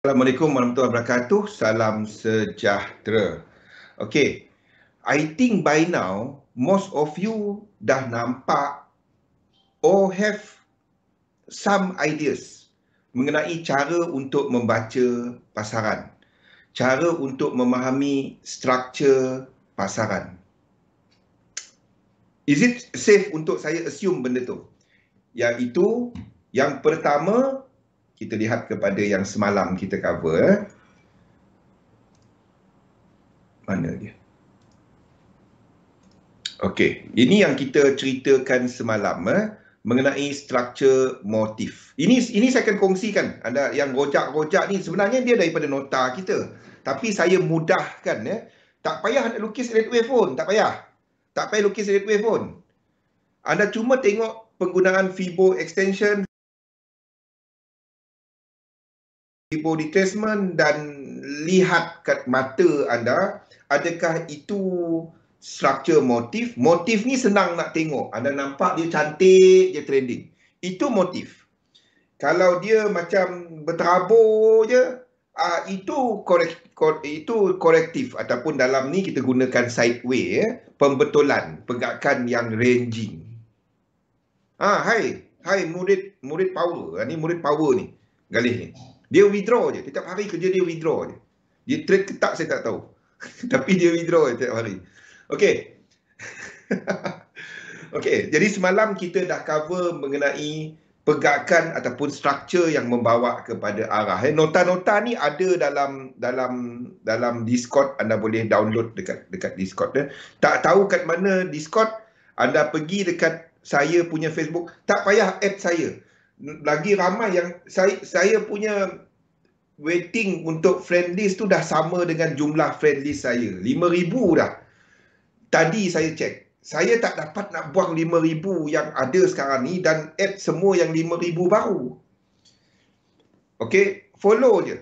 Assalamualaikum warahmatullahi wabarakatuh. Salam sejahtera. Okay, I think by now most of you dah nampak or have some ideas mengenai cara untuk membaca pasaran, cara untuk memahami struktur pasaran. Is it safe untuk saya assume benda tu? Iaitu yang pertama, kita lihat kepada yang semalam kita cover. Mana dia? Okey, ini yang kita ceritakan semalam mengenai struktur motif. Ini saya akan kongsikan. Anda yang rojak-rojak ni sebenarnya dia daripada nota kita. Tapi saya mudahkan Tak payah nak lukis edit wave pun, tak payah. Tak payah lukis edit wave pun. Anda cuma tengok penggunaan Fibo extension, Fibo retracement dan lihat kat mata anda, adakah itu struktur motif. Motif ni senang nak tengok. Anda nampak dia cantik je trending. Itu motif. Kalau dia macam berterabur je, itu korektif ataupun dalam ni kita gunakan sideway, pembetulan, pergerakan yang ranging. Hai murid power. Ni murid power ni. Galih ni. Dia withdraw je. Setiap hari kerja dia withdraw je. Dia trade ke tak saya tak tahu. Tapi dia withdraw je setiap hari. Okey. Okey, jadi semalam kita dah cover mengenai pergerakan ataupun struktur yang membawa kepada arah. Nota-nota ni ada dalam Discord. Anda boleh download dekat Discord. Tak tahu kat mana Discord, anda pergi dekat saya punya Facebook. Tak payah add saya. Lagi ramai yang saya punya waiting untuk friend list tu dah sama dengan jumlah friend list saya. 5,000 dah. Tadi saya cek. Saya tak dapat nak buang 5,000 yang ada sekarang ni dan add semua yang 5,000 baru. Okey, follow je.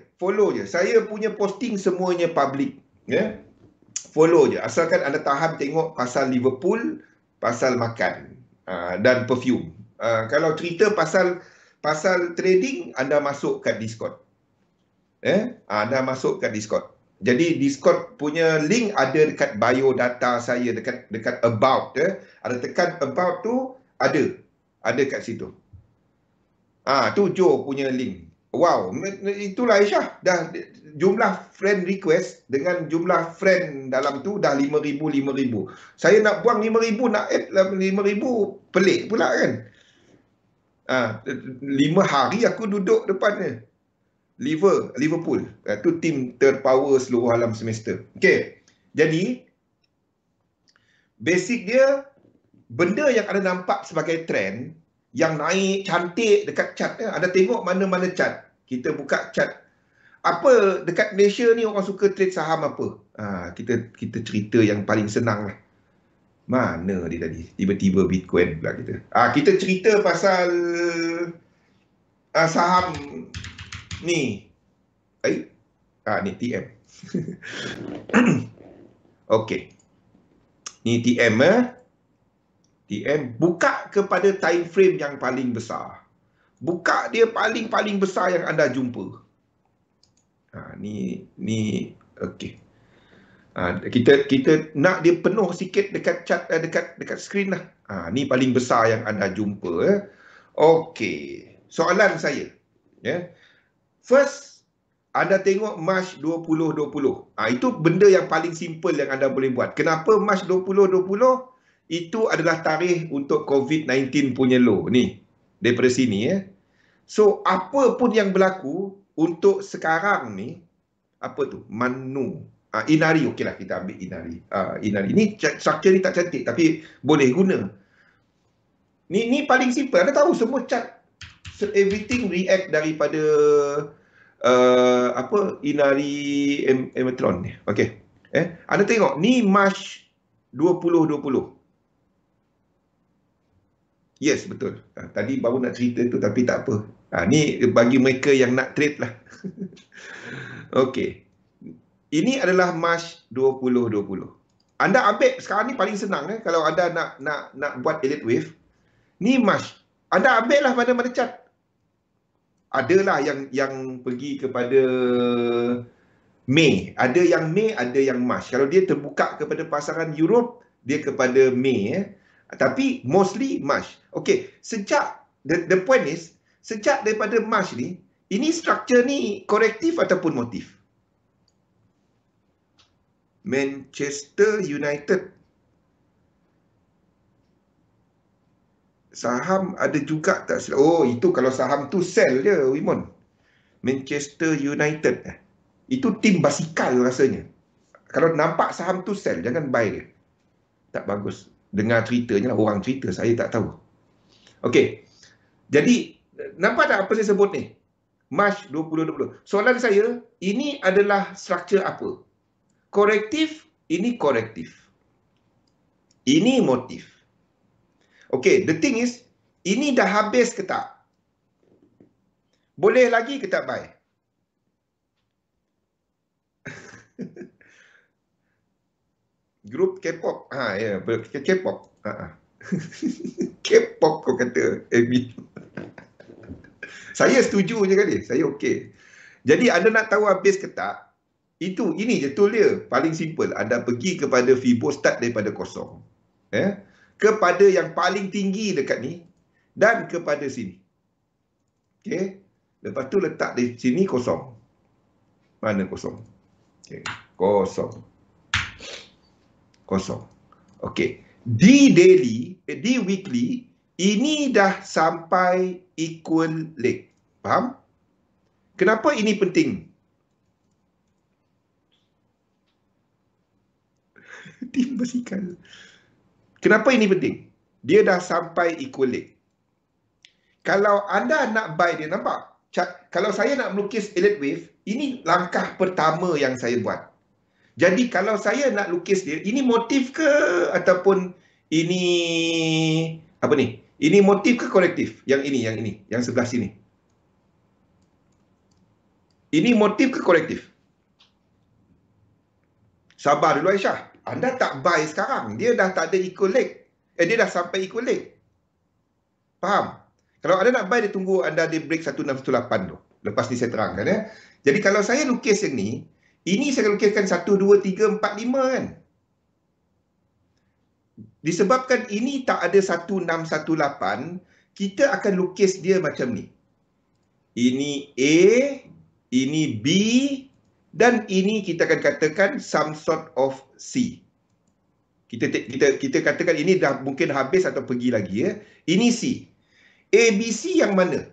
Saya punya posting semuanya public. Follow je. Asalkan anda tahan tengok pasal Liverpool, pasal makan dan perfume. Kalau cerita pasal trading, anda masuk kat Discord. Anda masuk kat Discord. Jadi Discord punya link ada dekat bio data saya, dekat about. Ada tekan about tu, ada kat situ. Tu Joe punya link. Wow, itulah Aisyah. Dah jumlah friend request dengan jumlah friend dalam tu dah 5,000. Saya nak buang 5,000, nak add 5,000, pelik pula kan. 5 hari aku duduk depan ni. Liverpool. Itu tim terpower seluruh alam semesta. Okey. Jadi basic dia, benda yang anda nampak sebagai trend yang naik cantik dekat chart. Anda tengok mana-mana chart. Kita buka chart. Apa dekat Malaysia ni orang suka trade saham apa? Kita cerita yang paling senang lah. Mana dia tadi? Tiba-tiba Bitcoin pula kita. Kita cerita pasal saham ni. Ni TM. Okey. Ni TM TM buka kepada time frame yang paling besar. Buka dia paling besar yang anda jumpa. Ni okey. Kita nak dia penuh sikit dekat chat, dekat skrin lah. Ni paling besar yang anda jumpa. Okey. Soalan saya. First, anda tengok March 2020. Itu benda yang paling simple yang anda boleh buat. Kenapa March 2020? Itu adalah tarikh untuk COVID-19 punya low. Ni, daripada sini So, apa pun yang berlaku untuk sekarang ni, apa tu? Manu. Inari, okeylah kita ambil Inari. Inari. Ni struktur ni tak cantik tapi boleh guna. Ni paling simple. Anda tahu semua chart, everything react daripada Inari Emetron ni. Okey. Anda tengok ni March 2020. Yes, betul. Tadi baru nak cerita tu tapi tak apa. Ni bagi mereka yang nak trade lah. Okey. Ini adalah March 2020. Anda ambil sekarang ni paling senang kalau anda nak buat elite wave. Ni March. Anda ambil lah mana-mana chart. adalah yang pergi kepada Mei. Ada yang Mei, ada yang Mac. Kalau dia terbuka kepada pasaran Europe, dia kepada Mei. Tapi mostly Mac. Okay, sejak, the point is, sejak daripada Mac ni, ini structure ni korektif ataupun motif? Manchester United. Saham ada juga tak silap? Oh, itu kalau saham tu sell je, Wimon. Manchester United. Itu tim basikal rasanya. Kalau nampak saham tu sell, jangan buy dia. Tak bagus. Dengar ceritanya, orang cerita, saya tak tahu. Okey. Jadi, nampak tak apa saya sebut ni? Mac 2020. Soalan saya, ini adalah struktur apa? Korektif, ini korektif. Ini motif. Okay, the thing is, ini dah habis ke tak? Boleh lagi ke tak buy? Grup K-pop. Ya, K-pop. K-pop kau kata, Amy. Saya setuju je kali. Saya okey. Jadi, anda nak tahu habis ke tak? Ini je tool dia. Paling simple. Anda pergi kepada Fibo start daripada kosong. Kepada yang paling tinggi dekat ni. Dan kepada sini. Okey. Lepas tu letak di sini kosong. Mana kosong? Okay. Kosong. Okey. Di daily, di weekly, ini dah sampai equal leg. Faham? Kenapa ini penting? Tim basikal. Kenapa ini penting? Dia dah sampai equal leg. Kalau anda nak buy dia, nampak? Kalau saya nak melukis Elliott Wave, ini langkah pertama yang saya buat. Jadi kalau saya nak lukis dia, ini motif ke ataupun ini apa ni? Ini motif ke korektif? Yang ini, yang sebelah sini. Ini motif ke korektif? Sabar dulu Aisyah. Anda tak buy sekarang. Dia dah tak ada equal leg. Dia dah sampai equal leg. Faham? Kalau anda nak buy, dia tunggu anda di break 1618 tu. Lepas ni saya terangkan ya. Jadi kalau saya lukis yang ni, ini saya lukiskan 1, 2, 3, 4, 5 kan. Disebabkan ini tak ada 1618, kita akan lukis dia macam ni. Ini A, ini B, dan ini kita akan katakan some sort of C. Kita katakan ini dah mungkin habis atau pergi lagi ya. Ini C. ABC yang mana?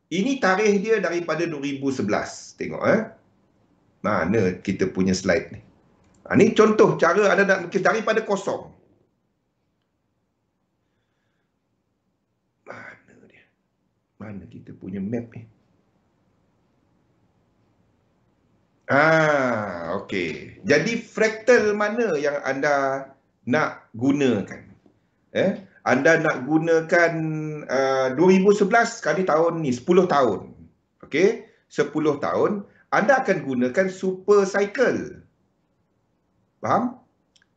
Ini tarikh dia daripada 2011. Tengok mana kita punya slide ni. Ini contoh cara anda nak lukis daripada kosong. Mana dia? Mana kita punya map ni? Okey. Jadi fractal mana yang anda nak gunakan? Anda nak gunakan 2011, sekali tahun ni 10 tahun. Okey, 10 tahun anda akan gunakan super cycle. Faham?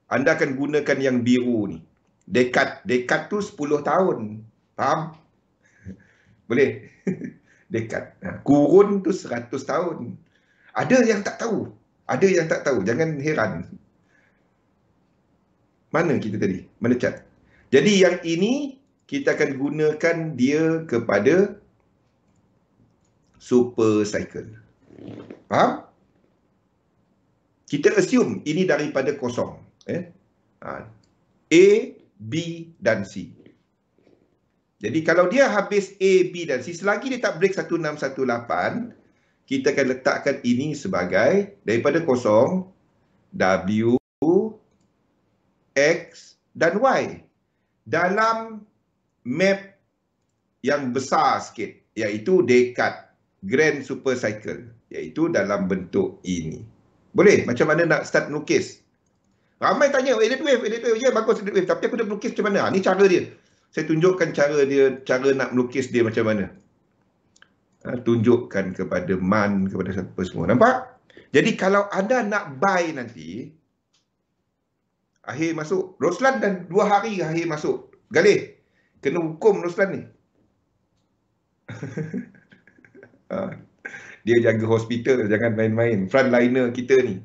Anda akan gunakan yang biru ni. Dekad tu 10 tahun. Faham? Boleh? Dekad. Kurun tu 100 tahun. Ada yang tak tahu. Ada yang tak tahu. Jangan heran. Mana kita tadi? Mana cat? Jadi yang ini kita akan gunakan dia kepada super cycle. Faham? Kita assume ini daripada kosong. A, B dan C. Jadi kalau dia habis A, B dan C, selagi dia tak break 1618, kita akan letakkan ini sebagai daripada kosong W, X dan Y dalam map yang besar sikit, iaitu dekad grand super cycle, iaitu dalam bentuk ini. Boleh? Macam mana nak start melukis? Ramai tanya, Elliott Wave, ya bagus Elliott Wave, tapi aku nak melukis macam mana? Ini cara dia. Saya tunjukkan cara nak melukis dia macam mana. Tunjukkan kepada Man, kepada siapa semua. Nampak? Jadi kalau anda nak buy nanti, akhir masuk. Roslan dan 2 hari akhir masuk. Galih, kena hukum Roslan ni. Dia jaga hospital, jangan main-main. Frontliner kita ni.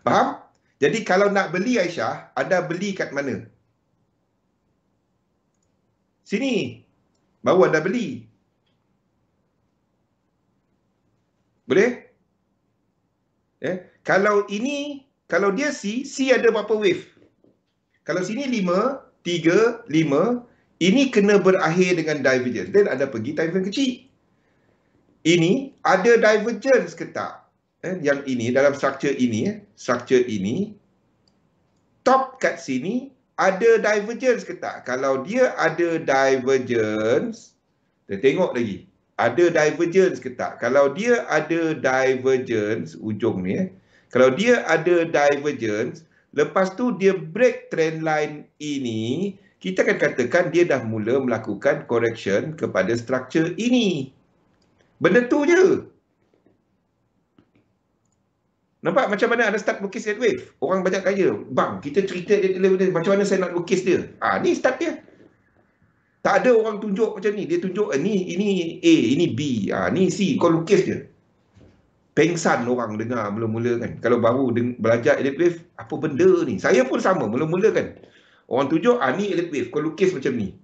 Faham? Jadi kalau nak beli Aisyah, anda beli kat mana? Sini. Baru anda beli. Boleh? Kalau ini, kalau dia C ada berapa wave? Kalau sini 5, 3, 5, ini kena berakhir dengan divergence. Dan anda pergi divergence kecil. Ini ada divergence ke tak? Yang ini dalam struktur ini, top kat sini ada divergence ke tak? Kalau dia ada divergence, kita tengok lagi. Ada divergence ke tak? Kalau dia ada divergence, ujung ni, kalau dia ada divergence, lepas tu dia break trend line ini, kita akan katakan dia dah mula melakukan correction kepada struktur ini. Benda tu je. Nampak macam mana anda start lukis head wave? Orang banyak tanya, bang, kita cerita dia macam mana saya nak lukis dia? Ni start dia. Tak ada orang tunjuk macam ni. Dia tunjuk ini A, ini B, ni C. Kau lukis dia. Pengsan orang dengar mula-mula kan. Kalau baru belajar elite wave, apa benda ni? Saya pun sama mula-mula kan. Orang tunjuk, ni elite wave. Kau lukis macam ni.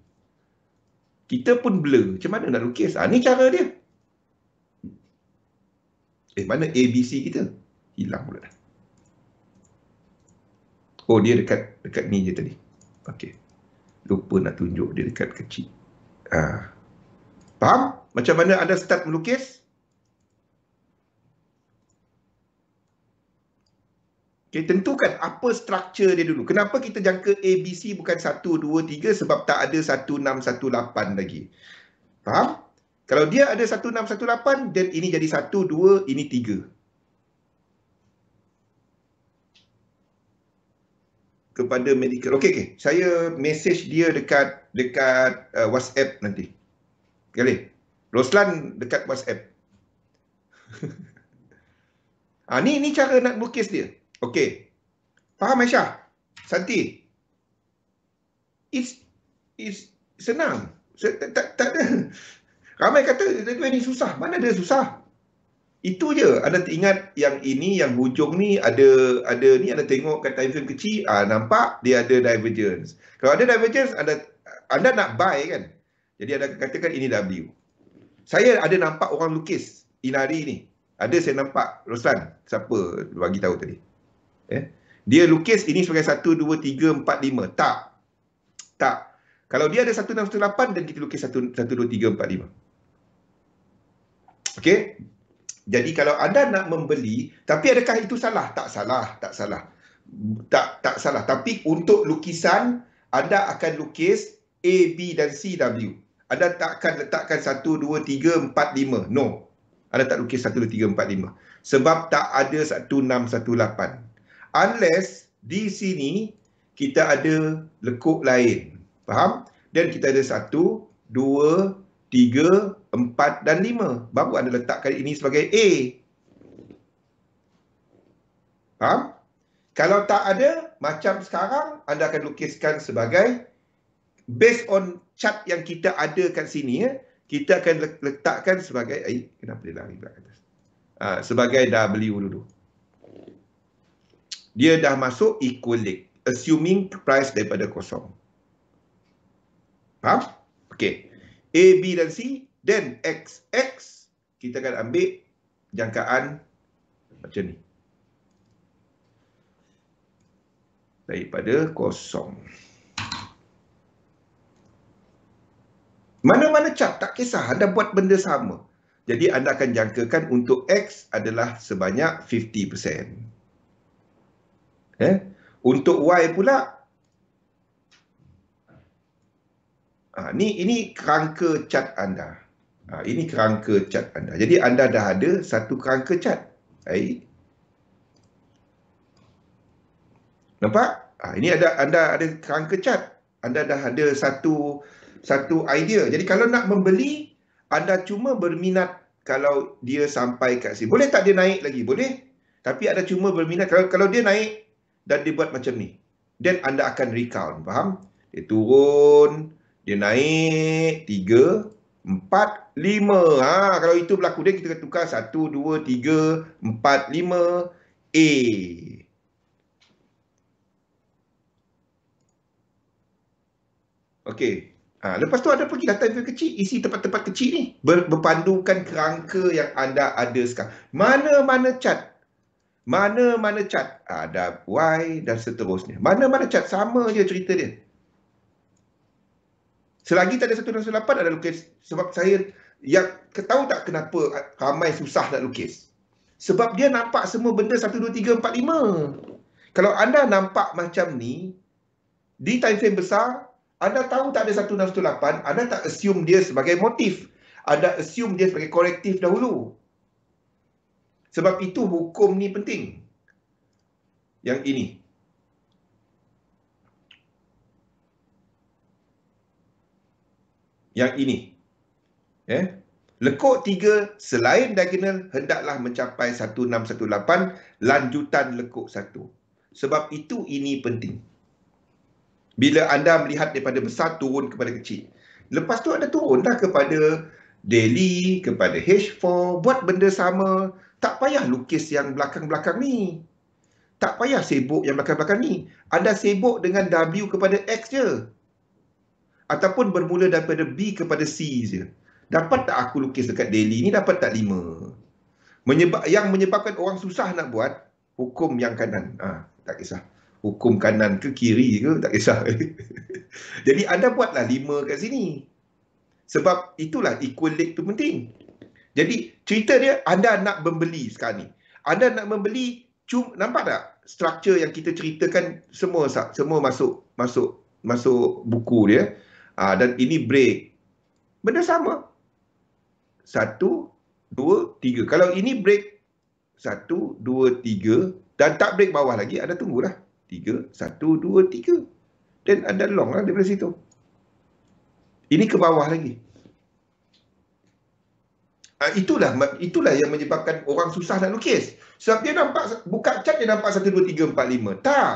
Kita pun blur. Macam mana nak lukis? Ni cara dia. Mana ABC kita? Hilang pula dah. Oh, dia dekat ni je tadi. Okey. Lupa nak tunjuk dia dekat kecil. Faham? Macam mana anda start melukis? Okay, tentukan apa struktur dia dulu. Kenapa kita jangka ABC bukan 1, 2, 3? Sebab tak ada 1618 lagi. Faham? Kalau dia ada 1618, then ini jadi 1, 2, ini 3. Kepada medical. Okey. Saya message dia dekat WhatsApp nanti. Boleh? Roslan dekat WhatsApp. Ni cara nak lukis dia. Okey. Faham Aisyah? Santi? It's senang. Tak ada. Ramai kata ini susah. Mana ada susah? Itu je. Anda ingat yang ini, yang hujung ni ada ni, anda tengok kat time frame kecil, nampak dia ada divergence. Kalau ada divergence, anda nak buy kan? Jadi anda katakan ini W. Saya ada nampak orang lukis Inari ni. Ada saya nampak. Roslan, siapa bagi tahu tadi? Dia lukis ini sebagai 1, 2, 3, 4, 5. Tak. Kalau dia ada 1618, dan kita lukis 1, 2, 3, 4, 5. Okey? Jadi kalau anda nak membeli, tapi adakah itu salah? Tak salah. Tak salah. Tapi untuk lukisan, anda akan lukis A, B dan C, W. Anda tak akan letakkan 1, 2, 3, 4, 5. No. Anda tak lukis 1, 2, 3, 4, 5. Sebab tak ada 1618. Unless di sini kita ada lekuk lain. Faham? Dan kita ada 1, 2, 3, 4 dan 5. Baru anda letakkan ini sebagai A. Faham? Kalau tak ada, macam sekarang, anda akan lukiskan sebagai, based on chart yang kita ada kat sini, kita akan letakkan sebagai, kenapa dia lari ke atas? Sebagai W dulu. Dia dah masuk equilibrium, assuming price daripada kosong. Faham? Okey. A, B dan C, then X. Kita akan ambil jangkaan macam ni. Daripada kosong. Mana-mana chart, tak kisah. Anda buat benda sama. Jadi anda akan jangkakan untuk X adalah sebanyak 50%. Untuk Y pula, ini kerangka chart anda. Ini kerangka chart anda. Jadi anda dah ada satu kerangka chart. Nampak? Ini anda ada kerangka chart. Anda dah ada satu idea. Jadi kalau nak membeli, anda cuma berminat kalau dia sampai kat sini. Boleh tak dia naik lagi? Boleh. Tapi anda cuma berminat kalau dia naik dan dia buat macam ni. Dan anda akan recount. Faham? Dia turun, dia naik 3, 4, 5. Kalau itu berlaku dia, kita tukar 1, 2, 3, 4, 5. A. Okey. Lepas tu anda pergi data frame kecil, isi tempat-tempat kecil ni. Berpandukan kerangka yang anda ada sekarang. Mana-mana chart. Mana-mana chart. Ada Y dan seterusnya. Mana-mana chart, sama je cerita dia. Selagi tak ada 168 ada lukis. Sebab saya, yang tahu tak kenapa ramai susah nak lukis? Sebab dia nampak semua benda 1, 2, 3, 4, 5. Kalau anda nampak macam ni, di time frame besar, anda tahu tak ada 168, anda tak assume dia sebagai motif. Anda assume dia sebagai korektif dahulu. Sebab itu hukum ni penting. Yang ini. Yang ini. Lekuk 3 selain diagonal hendaklah mencapai 1618 lanjutan lekuk 1. Sebab itu ini penting. Bila anda melihat daripada besar turun kepada kecil. Lepas tu anda turunlah kepada daily, kepada H4, buat benda sama. Tak payah lukis yang belakang-belakang ni. Tak payah sibuk yang belakang-belakang ni. Anda sibuk dengan W kepada X je. Ataupun bermula daripada B kepada C je. Dapat tak aku lukis dekat daily ni? Dapat tak 5? Yang menyebabkan orang susah nak buat, hukum yang kanan. Tak kisah. Hukum kanan ke kiri ke, tak kisah. Jadi anda buatlah 5 kat sini. Sebab itulah equal leg tu penting. Jadi cerita dia, anda nak membeli sekarang ni. Anda nak membeli, nampak tak? Struktur yang kita ceritakan semua masuk buku dia. Dan ini break. Benda sama. 1, 2, 3. Kalau ini break 1, 2, 3 dan tak break bawah lagi, anda tunggulah. 3, 1, 2, 3. Dan anda long lah daripada situ. Ini ke bawah lagi. Itulah yang menyebabkan orang susah nak lukis. Sebab dia nampak, buka chart dia nampak 1, 2, 3, 4, 5. Tak.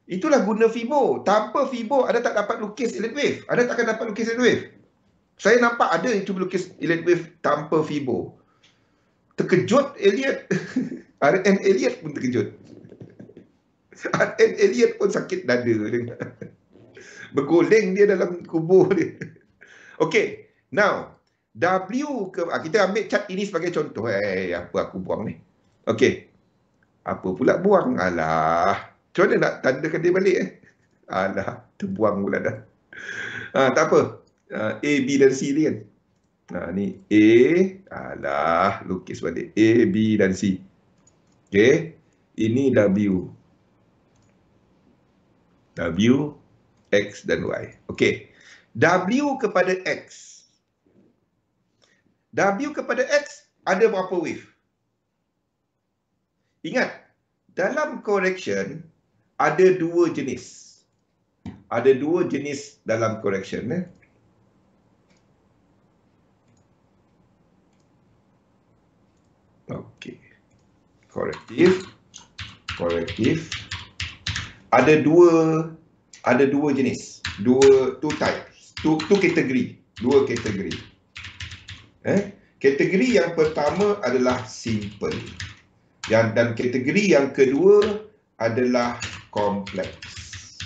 Itulah guna Fibo. Tanpa Fibo, anda tak dapat lukis elite wave. Anda takkan dapat lukis elite wave. Saya nampak ada yang cuba lukis elite wave tanpa Fibo. Terkejut Elliot. R.N. Elliot pun terkejut. R.N. Elliot pun sakit dada. Bergoleng dia dalam kubur dia. Okey. Now, W ke... kita ambil chart ini sebagai contoh. Apa aku buang ni? Okey. Apa pula buang? Alah. Macam mana nak tandakan dia balik? Alah. Terbuang pula dah. Tak apa. A, B dan C ni kan. Ni A. Alah. Lukis balik. A, B dan C. Okey. Ini W. W, X dan Y. Okey. W kepada X. W kepada X ada berapa wave? Ingat, dalam correction ada 2 jenis. Ada 2 jenis dalam correction. Okey. Korektif. Ada dua jenis. Two types. Two kategori. 2 kategori. Kategori yang pertama adalah simple. Dan kategori yang kedua adalah kompleks.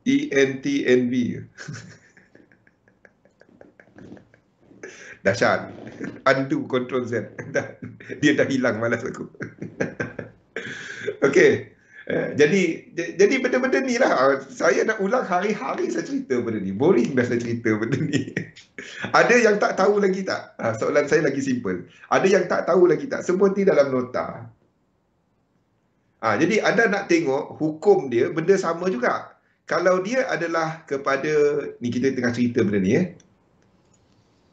ENTNB. Dahsyat. Undo Ctrl Z. Dia dah hilang, malas aku. Okey. Jadi benda-benda ni lah. Saya nak ulang hari-hari saya cerita benda ni. Boring dah saya cerita benda ni. Ada yang tak tahu lagi tak? Soalan saya lagi simple. Ada yang tak tahu lagi tak? Semua ni dalam nota. Jadi anda nak tengok hukum dia benda sama juga. Kalau dia adalah kepada, ni kita tengah cerita benda ni.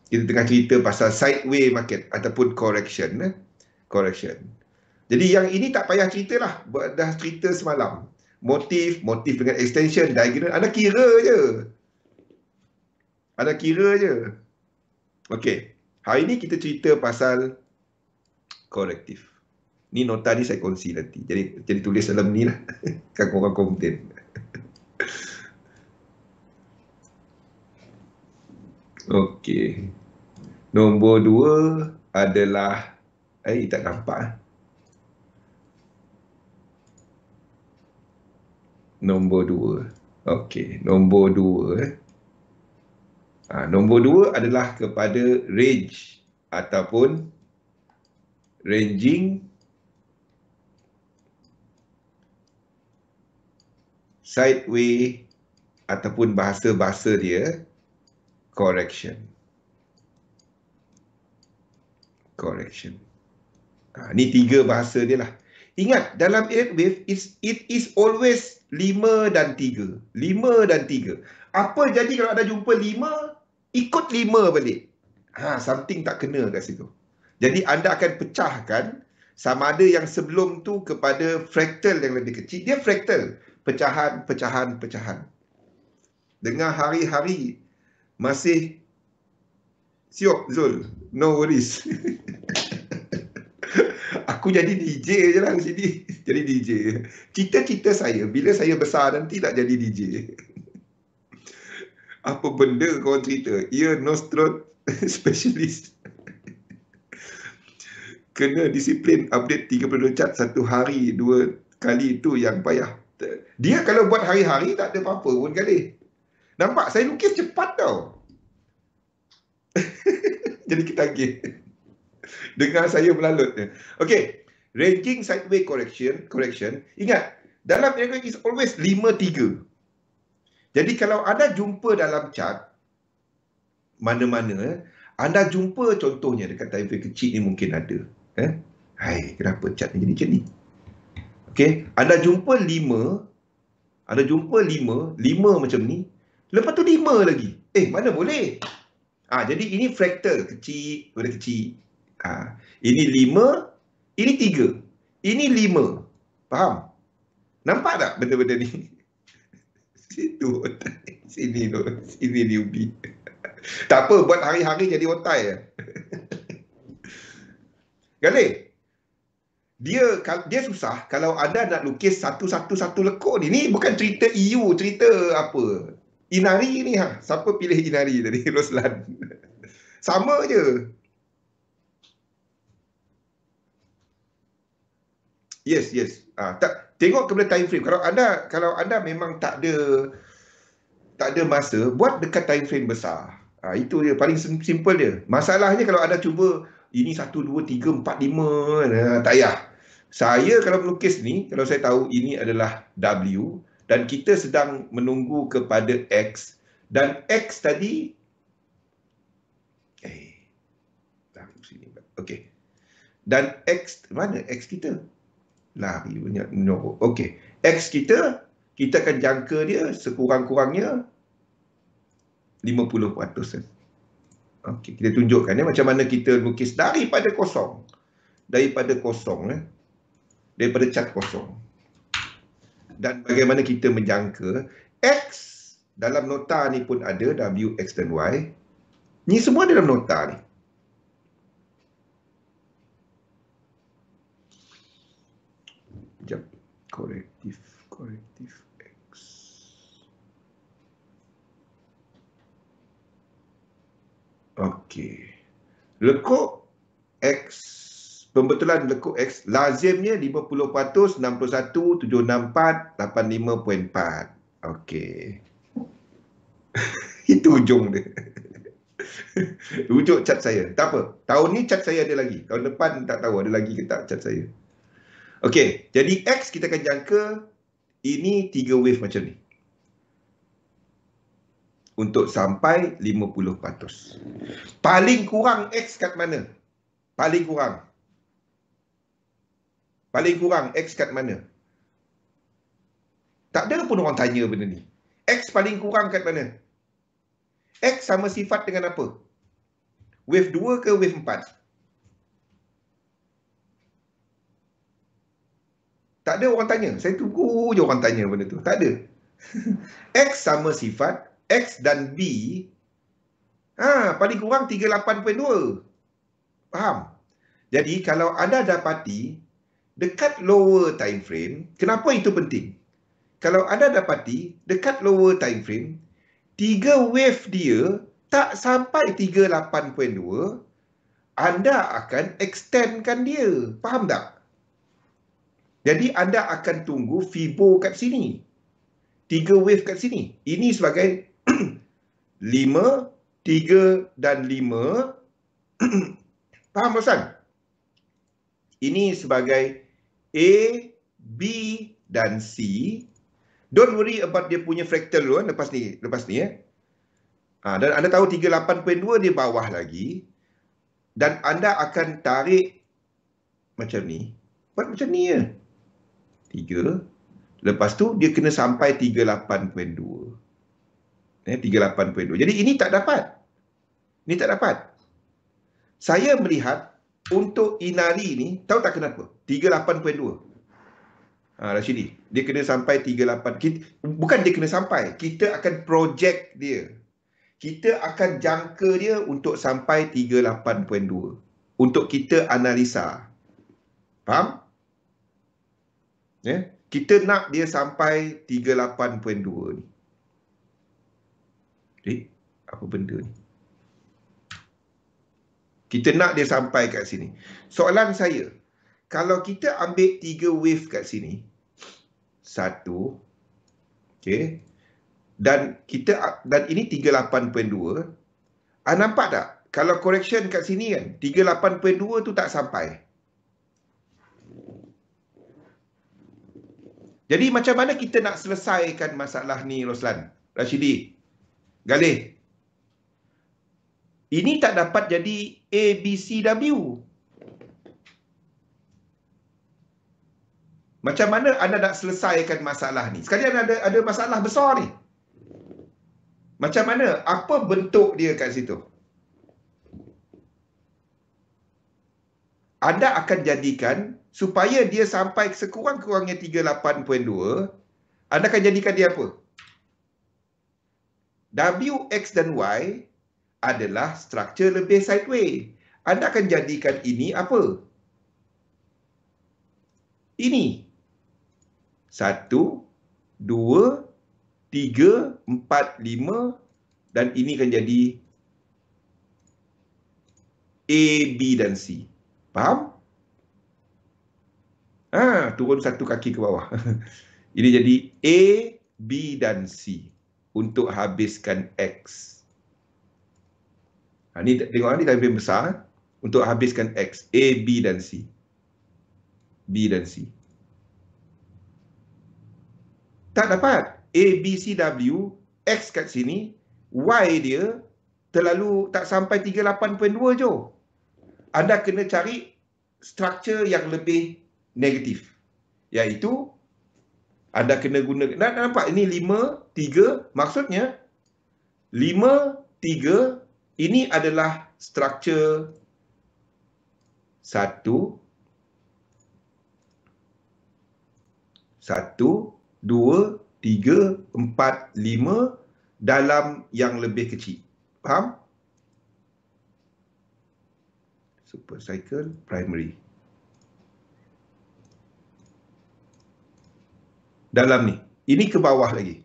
Kita tengah cerita pasal sideway market ataupun correction. Jadi yang ini tak payah cerita lah. Dah cerita semalam. Motif dengan extension, diagonal. Anda kira je. Okey. Hari ini kita cerita pasal korektif. Ni nota ni saya kongsi nanti. Jadi tulis dalam ni lah. Kan korang komplain. Okey. Nombor 2 adalah tak nampak. Nombor 2. Okey, nombor 2 nombor 2 adalah kepada range ataupun ranging sideway ataupun bahasa-bahasa dia correction. Ni 3 bahasa dia lah. Ingat, dalam 8 wave, it is always 5 dan 3. 5 dan 3. Apa jadi kalau ada jumpa 5, ikut 5 balik. Something tak kena kat situ. Jadi anda akan pecahkan sama ada yang sebelum tu kepada fraktal yang lebih kecil. Dia fraktal. Pecahan, pecahan, pecahan. Dengan hari-hari masih siok Zul. No worries. Aku jadi DJ je lah di sini. Jadi DJ. Cita-cita saya, bila saya besar nanti nak jadi DJ. Apa benda korang cerita? Ear, nose, throat specialist. Kena disiplin update 32 chart satu hari 2 kali, tu yang payah. Dia kalau buat hari-hari tak ada apa-apa pun kali. Nampak? Saya lukis cepat tau. Jadi ketagih. Dengar saya melalut. Okey. Ranging sideway correction. Ingat, dalam Enneagram is always 5-3. Jadi kalau anda jumpa dalam chart mana-mana, anda jumpa contohnya dekat time frame kecil ni mungkin ada. Hai, kenapa chart ni jadi macam ni? Okey, anda jumpa 5, lima macam ni. Lepas tu 5 lagi. Mana boleh? Jadi ini fraktal, kecil, boleh kecil. Ini 5, ini 3. Ini 5. Faham? Nampak tak benda-benda ni? Situ otai. Sini tu. Sini newbie. Tak apa, buat hari-hari jadi otai. Galih. Dia susah kalau anda nak lukis satu-satu lekuk ni. Ni bukan cerita EU, cerita apa. Inari ni Siapa pilih Inari tadi? Roslan. Sama je. Yes. Tengok kepada time frame. Kalau anda memang tak ada masa, buat dekat time frame besar. Itu dia paling simple dia. Masalahnya kalau anda cuba ini 1 2 3 4 5, tak payah. Saya kalau melukis ni, kalau saya tahu ini adalah W dan kita sedang menunggu kepada X, dan X tadi okey. Dan X mana X kita? Lari banyak nombor. Okey. X kita akan jangka dia sekurang-kurangnya 50%. Okey, kita tunjukkan macam mana kita lukis daripada kosong. Daripada cat kosong. Dan bagaimana kita menjangka X dalam nota ni pun ada W, X dan Y. Ni semua dalam nota ni. Sekejap. Korektif X. Okey. Lekuk X, pembetulan lekuk X lazimnya 50%, 61, 764, 85.4. Okey. Itu ujung dia. Ujung cat saya. Tak apa. Tahun ni cat saya ada lagi. Tahun depan tak tahu ada lagi ke tak cat saya. Okey. Jadi X kita akan jangka ini 3 wave macam ni. Untuk sampai 50%. Paling kurang X kat mana? Paling kurang X kat mana? Tak ada pun orang tanya benda ni. X paling kurang kat mana? X sama sifat dengan apa? Wave 2 ke wave 4? Tak ada orang tanya. Saya tunggu je orang tanya benda tu. Tak ada. X sama sifat, X dan B, paling kurang 38.2. Faham? Jadi kalau anda dapati dekat lower time frame, kenapa itu penting? Kalau anda dapati dekat lower time frame, 3 wave dia tak sampai 38.2, anda akan extendkan dia. Faham tak? Jadi anda akan tunggu Fibo kat sini. 3 wave kat sini. Ini sebagai 5, 3 dan 5. Faham Rosan? Ini sebagai A, B dan C. Don't worry about dia punya fractal dulu lepas ni ya. Dan anda tahu 38.2 di bawah lagi. Dan anda akan tarik macam ni. Buat macam ni ya. 3. Lepas tu dia kena sampai 38.2. 38.2. Jadi ini tak dapat. Ini tak dapat. Saya melihat untuk Inari ni, tahu tak kenapa? 38.2. Rashidi, dia kena sampai 38. Bukan dia kena sampai, kita akan project dia. Kita akan jangka dia untuk sampai 38.2. Untuk kita analisa. Faham? Ya? Kita nak dia sampai 38.2 ni. Apa benda ni? Kita nak dia sampai kat sini. Soalan saya, kalau kita ambil 3 wave kat sini, 1, okey, dan ini 38.2, nampak tak? Kalau correction kat sini kan, 38.2 tu tak sampai. Jadi macam mana kita nak selesaikan masalah ni, Roslan? Rashidi, Galih. Ini tak dapat jadi ABCW. Macam mana anda nak selesaikan masalah ni? Sekalian ada masalah besar ni. Macam mana? Apa bentuk dia kat situ? Anda akan jadikan supaya dia sampai sekurang-kurangnya 38.2, anda akan jadikan dia apa? W, X dan Y adalah struktur lebih sideway. Anda akan jadikan ini apa? Ini. 1, 2, 3, 4, 5 dan ini akan jadi A, B dan C. Faham? Turun satu kaki ke bawah. Ini jadi A, B dan C untuk habiskan X. Ni tengok ni lebih besar untuk habiskan X. A, B dan C. B dan C. Tak dapat. A, B, C, W, X kat sini, Y dia terlalu tak sampai 38.2 je. Anda kena cari struktur yang lebih negatif. Iaitu, anda kena guna, nampak ini 5, 3, maksudnya 5, 3, ini adalah struktur 1, 2, 3, 4, 5 dalam yang lebih kecil. Faham? Super cycle primary. Dalam ni. Ini ke bawah lagi.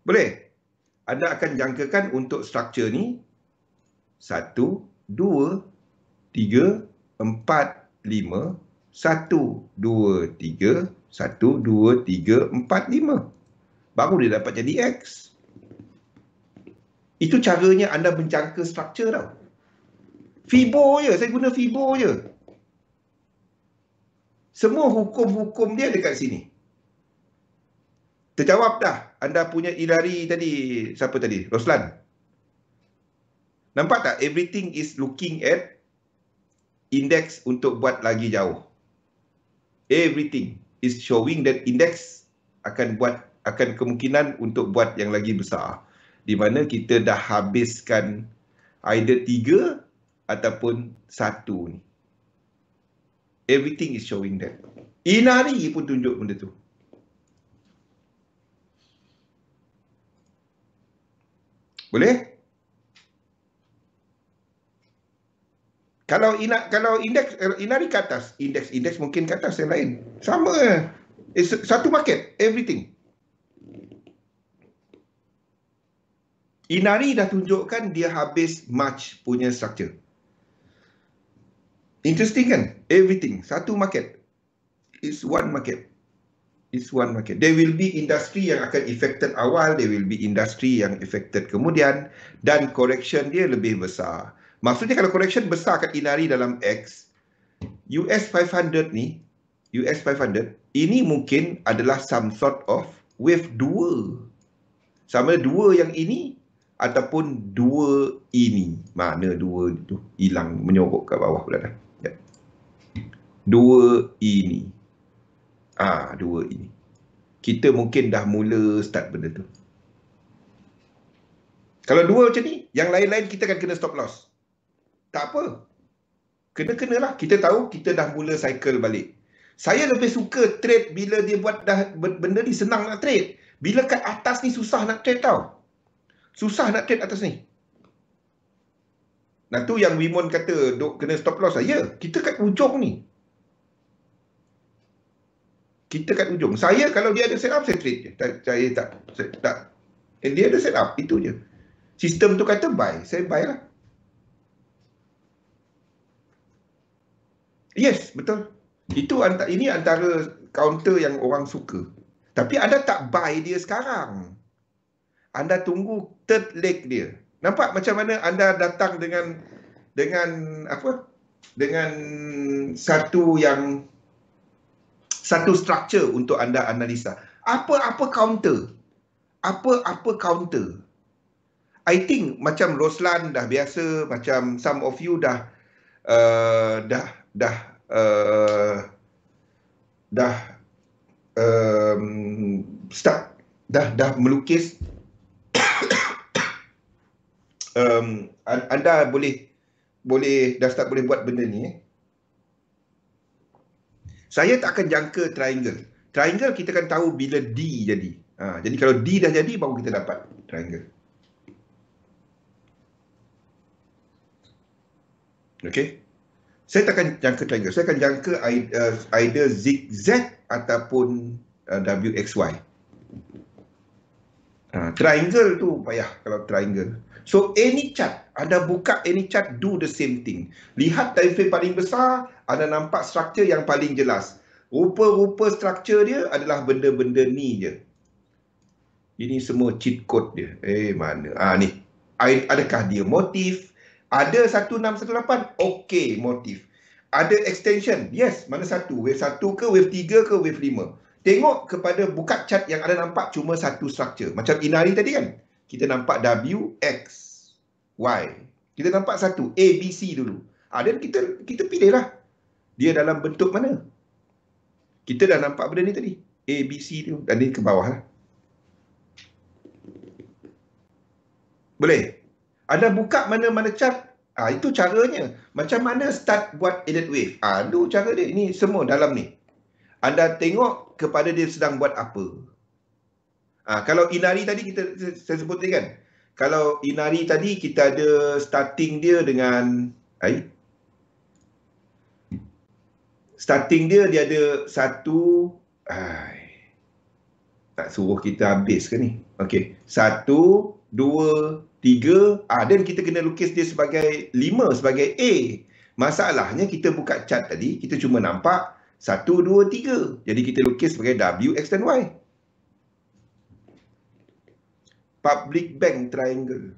Boleh? Anda akan jangkakan untuk struktur ni 1, 2, 3, 4, 5, 1, 2, 3, 1, 2, 3, 4, 5. Baru dia dapat jadi X. Itu caranya anda menjangka struktur tau. Fibo je, saya guna Fibo je. Semua hukum-hukum dia dekat sini. Terjawab dah anda punya Inari tadi. Siapa tadi? Roslan. Nampak tak? Everything is looking at index untuk buat lagi jauh. Everything is showing that index akan kemungkinan untuk buat yang lagi besar. Di mana kita dah habiskan either 3 ataupun 1 ni. Everything is showing that. Inari pun tunjuk benda tu. Boleh? Kalau indeks Inari ke atas, indeks mungkin ke atas yang lain. Sama. Satu market, everything. Inari dah tunjukkan dia habis March punya structure. Interesting kan? Everything. Satu market. It's one market. It's one market. There will be industri yang akan affected awal, there will be industri yang affected kemudian, dan correction dia lebih besar. Maksudnya kalau correction besar kat Inari dalam X, US 500 ni, US 500, ini mungkin adalah some sort of wave 2. Sama ada 2 yang ini ataupun 2 ini. Mana 2 itu? Hilang, menyorok kat bawah pula dah. 2 ini. 2 ini. Kita mungkin dah mula start benda tu. Kalau 2 macam ni, yang lain-lain kita akan kena stop loss. Tak apa. Kena-kenalah. Kita tahu kita dah mula cycle balik. Saya lebih suka trade bila dia buat dah benda ni senang nak trade. Bila kat atas ni susah nak trade tau. Susah nak trade atas ni. Nah tu yang Wimon kata duk kena stop loss lah. Ya, kita kat ujung ni. Kita kat ujung. Saya kalau dia ada set up, saya trade je. Saya tak. Dia ada set up, itu je. Sistem tu kata buy, saya buy lah. Yes, betul. Ini antara counter yang orang suka. Tapi anda tak buy dia sekarang. Anda tunggu third leg dia. Nampak macam mana anda datang dengan apa? Dengan satu structure untuk anda analisa. Apa counter? Apa counter? I think macam Roslan dah biasa, macam some of you dah melukis. Anda boleh dah start boleh buat benda ni. Saya tak akan jangka triangle. Triangle kita akan tahu bila D jadi. Jadi kalau D dah jadi, baru kita dapat triangle. Okay. Saya tak akan jangka triangle. Saya akan jangka either zigzag ataupun WXY. Triangle tu payah kalau triangle. So any chart, anda buka any chart, do the same thing. Lihat time frame paling besar, anda nampak structure yang paling jelas. Rupa-rupa structure dia adalah benda-benda ni je. Ini semua cheat code dia. Mana? Ni. Adakah dia motif? Ada 1618? Okey, motif. Ada extension? Yes. Mana satu? Wave 1 ke, wave 3 ke, wave 5? Tengok kepada buka chart yang ada nampak cuma satu structure. Macam Inari tadi kan? Kita nampak W, X, Y. Kita nampak satu, A, B, C dulu. Dan kita pilihlah. Dia dalam bentuk mana? Kita dah nampak benda ni tadi. A, B, C tu. Dan ni ke bawah lah. Boleh? Anda buka mana-mana chart. Itu caranya. Macam mana start buat edit wave? Itu cara dia. Ini semua dalam ni. Anda tengok kepada dia sedang buat apa. Kalau Inari tadi saya sebut tadi kan. Kalau Inari tadi kita ada starting dia dengan starting dia ada satu. Tak suruh kita habis ke ni? Okey. 1, 2, 3. Dan kita kena lukis dia sebagai 5 sebagai A. Masalahnya kita buka chart tadi, kita cuma nampak 1, 2, 3. Jadi kita lukis sebagai W, X dan Y. Public bank triangle.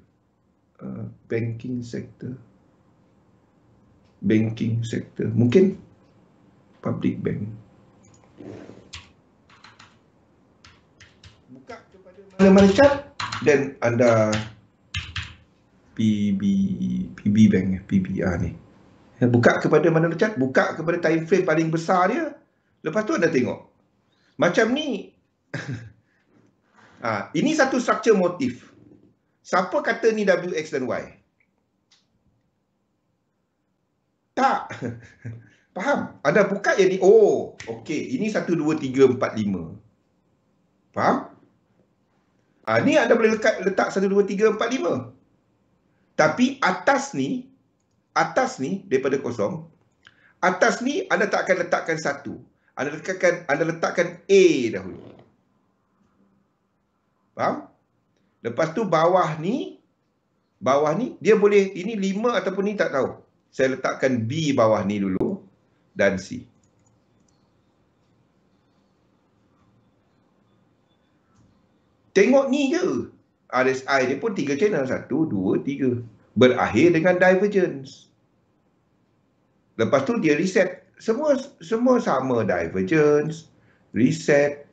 Banking sector. Banking sector. Mungkin public bank. Buka kepada mana-mana chart dan anda PB bank, PBR ni. Buka kepada mana-mana chart, buka kepada time frame paling besar dia. Lepas tu anda tengok. Macam ni. Ini satu structure motif. Siapa kata ni W, X dan Y? Tak. Faham? Anda buka yang ni. Okey. Ini 1, 2, 3, 4, 5. Faham? Ni anda boleh letak 1, 2, 3, 4, 5. Tapi atas ni daripada kosong. Atas ni anda tak akan letakkan 1. Anda letakkan A dahulu. Faham? Lepas tu bawah ni bawah ni, dia boleh, ini 5 ataupun ni tak tahu. Saya letakkan B bawah ni dulu, dan C. Tengok ni je. RSI dia pun 3 channel. 1, 2, 3. Berakhir dengan divergence. Lepas tu dia reset. Semua sama. Divergence, reset.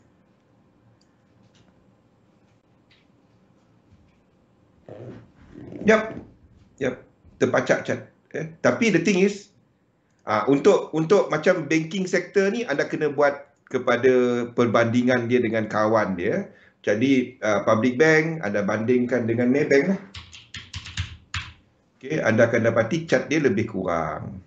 Yap. Terpacak cat. Tapi the thing is, untuk macam banking sector ni, anda kena buat kepada perbandingan dia dengan kawan dia. Jadi public bank anda bandingkan dengan Maybank lah. Okay, anda akan dapati cat dia lebih kurang.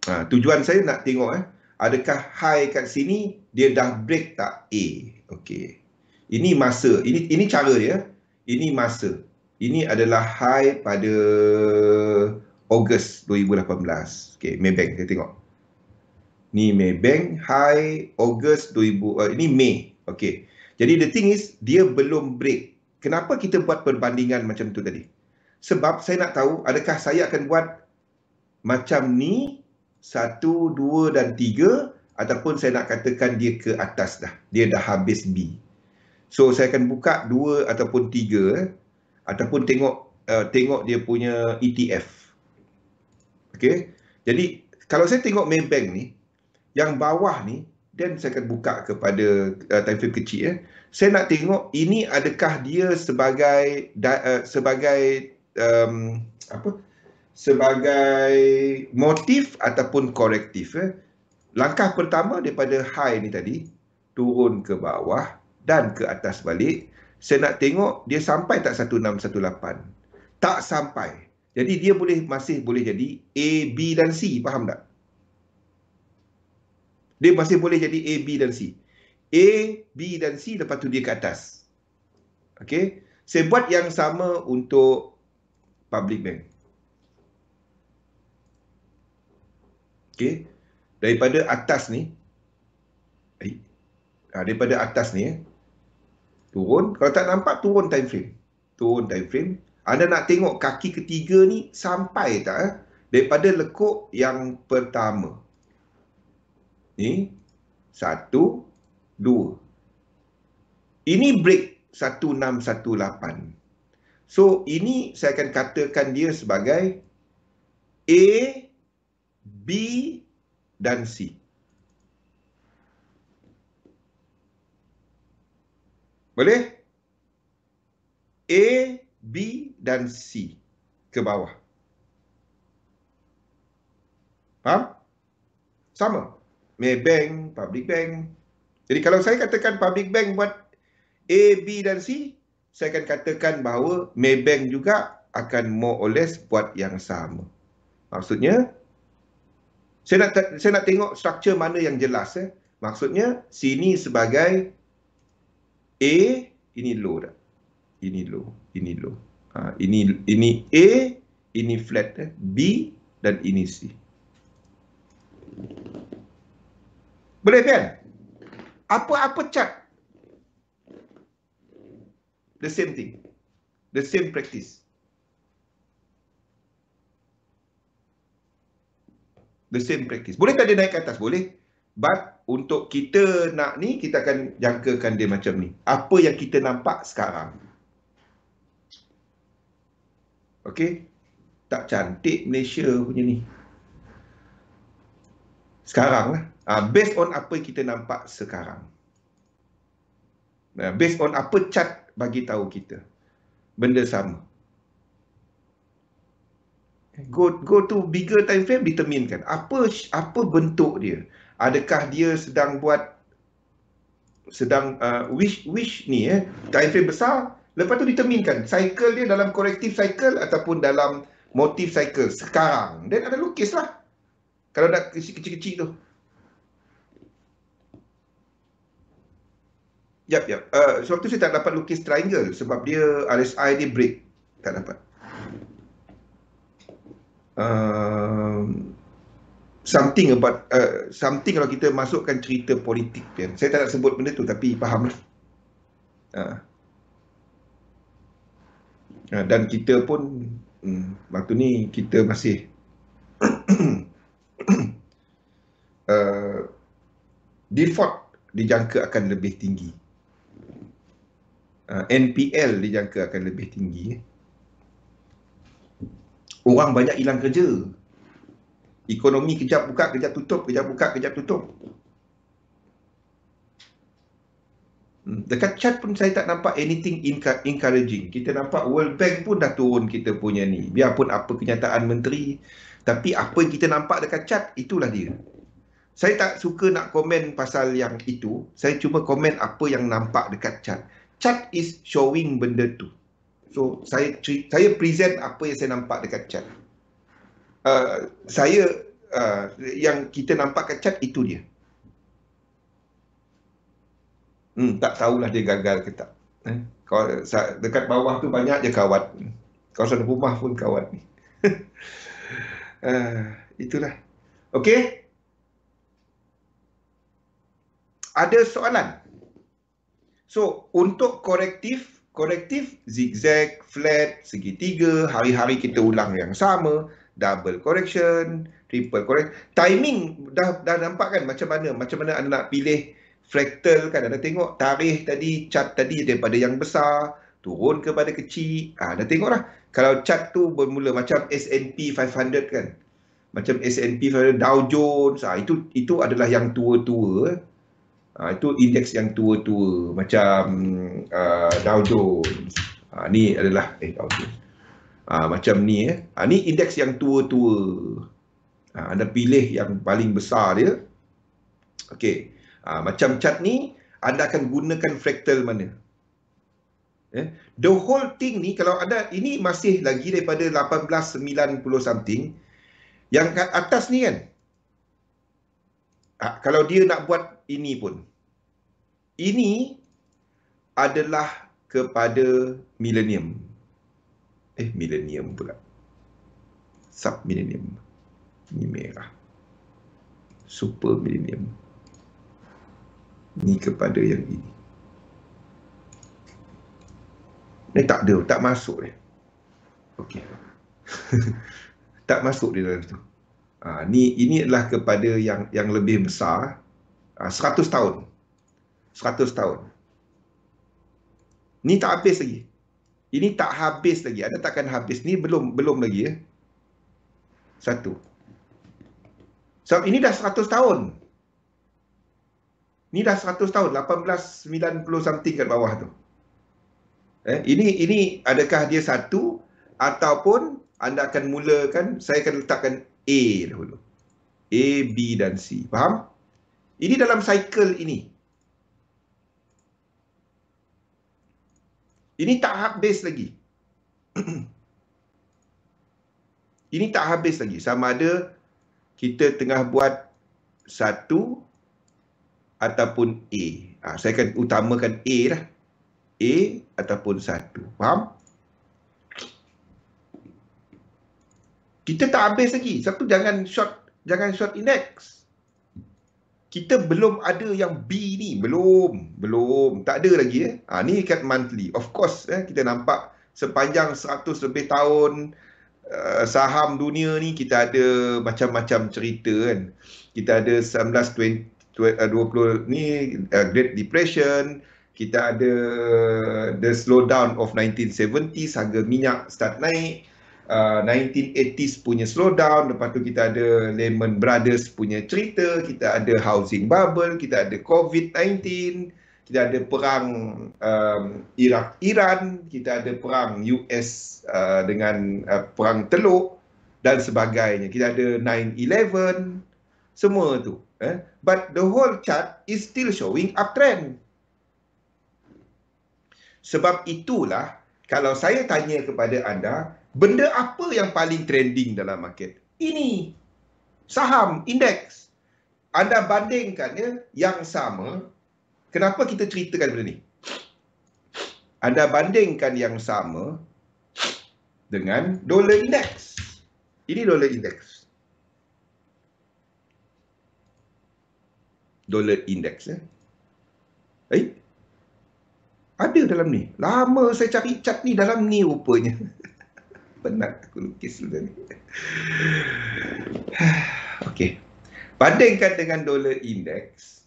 Tujuan saya nak tengok adakah high kat sini dia dah break tak A. Okey. Ini masa, ini cara dia. Ini masa. Ini adalah high pada Ogos 2018. Okey, Maybank kita tengok. Ni Maybank high Ogos 2000, ini Mei. Okey. Jadi the thing is dia belum break. Kenapa kita buat perbandingan macam tu tadi? Sebab saya nak tahu adakah saya akan buat macam ni 1, 2 dan 3 ataupun saya nak katakan dia ke atas dah. Dia dah habis B. So saya akan buka 2 ataupun 3 ataupun tengok dia punya ETF. Okey. Jadi kalau saya tengok Maybank ni, yang bawah ni, dan saya akan buka kepada time frame kecil. Saya nak tengok ini adakah dia sebagai sebagai motif ataupun korektif. Langkah pertama daripada high ni tadi, turun ke bawah dan ke atas balik. Saya nak tengok dia sampai tak 1618. Tak sampai. Jadi dia masih boleh jadi A, B dan C. Faham tak? Dia masih boleh jadi A, B dan C. A, B dan C, lepas tu dia ke atas. Okey. Saya buat yang sama untuk public bank. Okey. Daripada atas ni, turun. Kalau tak nampak, turun time frame. Turun time frame. Anda nak tengok kaki ketiga ni sampai tak? Daripada lekuk yang pertama. Ni 1, 2. Ini break 1618. So ini saya akan katakan dia sebagai A, B dan C. Boleh? A, B dan C ke bawah. Faham? Sama. Maybank, public bank. Jadi kalau saya katakan public bank buat A, B dan C, saya akan katakan bahawa Maybank juga akan more or less buat yang sama. Maksudnya, saya nak tengok struktur mana yang jelas. Maksudnya, sini sebagai A, ini low dah. Ini low, ini low. Ini A, ini flat. B dan ini C. Boleh kan? Apa-apa chart. The same thing. The same practice. The same practice. Boleh tak dia naik ke atas? Boleh. But untuk kita nak ni, kita akan jangkakan dia macam ni. Apa yang kita nampak sekarang. Okey? Tak cantik Malaysia punya ni. Sekarang lah. Based on apa kita nampak sekarang. Based on apa chart bagi tahu kita. Benda sama. Go to bigger time frame, determinekan. Apa bentuk dia? Adakah dia sedang buat wish ni time frame besar, lepas tu determinekan cycle dia dalam corrective cycle ataupun dalam motif cycle sekarang. Dan ada lukis lah. Kalau nak kecil-kecil tu. Yap. Sebab tu saya tak dapat lukis triangle sebab dia RSI dia break. Tak dapat. Something about something kalau kita masukkan cerita politik kan. Saya tak nak sebut benda tu tapi faham lah. Dan kita pun waktu ni kita masih default dijangka akan lebih tinggi. NPL dijangka akan lebih tinggi. Orang banyak hilang kerja. Ekonomi kejap buka, kejap tutup, kejap buka, kejap tutup. Dekat chat pun saya tak nampak anything encouraging. Kita nampak World Bank pun dah turun kita punya ni. Biarpun apa kenyataan menteri, tapi apa yang kita nampak dekat chat, itulah dia. Saya tak suka nak komen pasal yang itu. Saya cuma komen apa yang nampak dekat chat. Chat is showing benda tu. So, saya present apa yang saya nampak dekat chat. Yang kita nampak kat chat, itu dia. Tak tahulah dia gagal ke tak. Kalau dekat bawah tu banyak je kawat. Kawasan rumah pun kawat ni. Itulah. Okey. Ada soalan? So, untuk korektif zigzag, flat, segitiga, hari-hari kita ulang yang sama, double correction, triple correction. Timing dah nampak kan macam mana anda nak pilih fractal kan. Anda tengok tarikh tadi, chart tadi daripada yang besar turun kepada kecil. Dah tengok lah. Kalau chart tu bermula macam S&P 500 kan. Macam S&P 500, Dow Jones, itu adalah yang tua-tua. Itu indeks yang tua-tua macam Dow Jones. Ni adalah Dow Jones. Macam ni ni indeks yang tua-tua. Anda pilih yang paling besar dia. Okey. Macam chart ni anda akan gunakan fractal mana? The whole thing ni kalau ada ini masih lagi daripada 1890 something. Yang kat atas ni kan. Kalau dia nak buat ini pun. Ini adalah kepada millennium. Millennium pula. Sub-millennium. Ini merah. Super millennium. Ini kepada yang ini. Ini tak ada, tak masuk dia. Okey. Tak masuk di dalam tu. Ini adalah kepada yang lebih besar. 100 tahun. 100 tahun. Ni tak habis lagi. Ini tak habis lagi. Anda takkan habis. Ni belum lagi Satu. Sebab ini dah 100 tahun. Ini dah 100 tahun. 1890 something kat bawah tu. Ini adakah dia satu ataupun anda akan mulakan, saya akan letakkan A dahulu. A, B dan C. Faham? Ini dalam cycle ini. Ini tak habis lagi. Ini tak habis lagi. Sama ada kita tengah buat satu ataupun A. Saya akan utamakan A lah. A ataupun satu. Faham? Kita tak habis lagi. Satu, jangan short index. Kita belum ada yang B ni. Belum. Tak ada lagi. Ni kat monthly. Of course, kita nampak sepanjang 100 lebih tahun saham dunia ni, kita ada macam-macam cerita kan. Kita ada 1920 ni Great Depression. Kita ada the slowdown of 1970s, harga minyak start naik. 1980s punya slowdown. Lepas tu kita ada Lehman Brothers punya cerita. Kita ada housing bubble. Kita ada COVID-19. Kita ada perang Iraq-Iran. Kita ada perang US dengan perang Teluk dan sebagainya. Kita ada 9/11. Semua tu. But the whole chart is still showing uptrend. Sebab itulah, kalau saya tanya kepada anda, benda apa yang paling trending dalam market? Ini. Saham, indeks. Anda bandingkan yang sama. Kenapa kita ceritakan benda ni? Anda bandingkan yang sama dengan dollar index. Ini dollar index. Dollar index. Ada dalam ni. Lama saya cari chart ni dalam ni rupanya. Penat aku lukis dulu ni. Okey. Bandingkan dengan dollar index.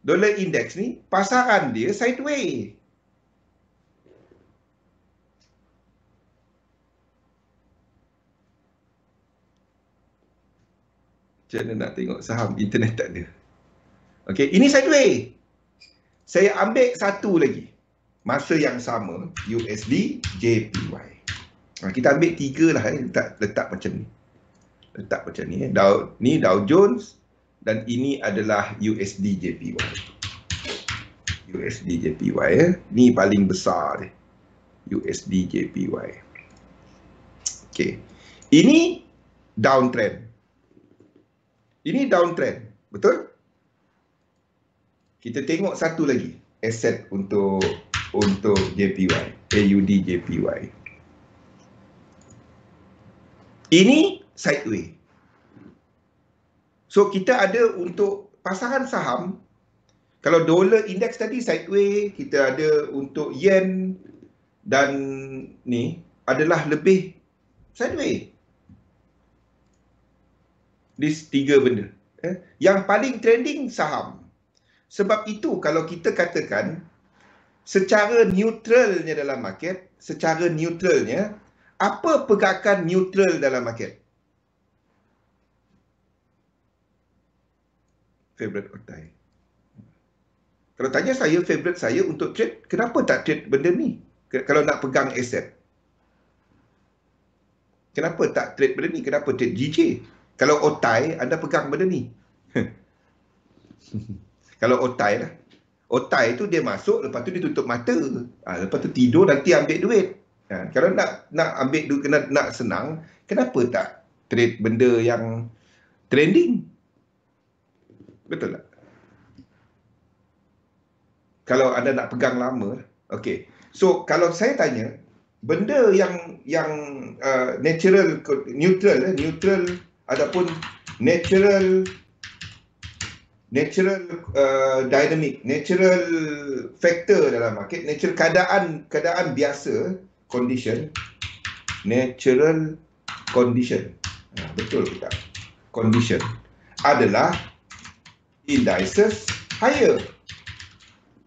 Dollar index ni pasaran dia sideways. Macam mana nak tengok saham? Internet tak ada. Okey, ini sideways. Saya ambil satu lagi. Masa yang sama, USD JPY. Kita ambil tiga lah, letak macam ni. Letak macam ni. Ni Dow Jones dan ini adalah USD JPY. USD JPY. Ni paling besar dia. USD JPY. Okey. Ini downtrend. Ini downtrend. Betul? Kita tengok satu lagi aset untuk JPY, AUD JPY. Ini sideways. So kita ada untuk pasaran saham, kalau dollar index tadi sideways, kita ada untuk yen dan ni adalah lebih sideways. These tiga benda. Yang paling trending saham. Sebab itu kalau kita katakan secara neutralnya dalam market, secara neutralnya, apa pergerakan neutral dalam market? Favorite Otai. Kalau tanya saya, favorite saya untuk trade, kenapa tak trade benda ni? Kalau nak pegang aset. Kenapa tak trade benda ni? Kenapa trade GJ? Kalau Otai, anda pegang benda ni. Kalau Otai lah. Otai tu dia masuk, lepas tu dia tutup mata. Lepas tu tidur, nanti ambil duit. Kalau nak ambil duit, nak senang, kenapa tak trade benda yang trending? Betul tak? Kalau anda nak pegang lama. Okay. So, kalau saya tanya, benda yang natural, neutral ataupun natural dynamic, natural factor dalam market, natural keadaan biasa, condition, natural condition. Betul ke tak? Condition adalah indices higher.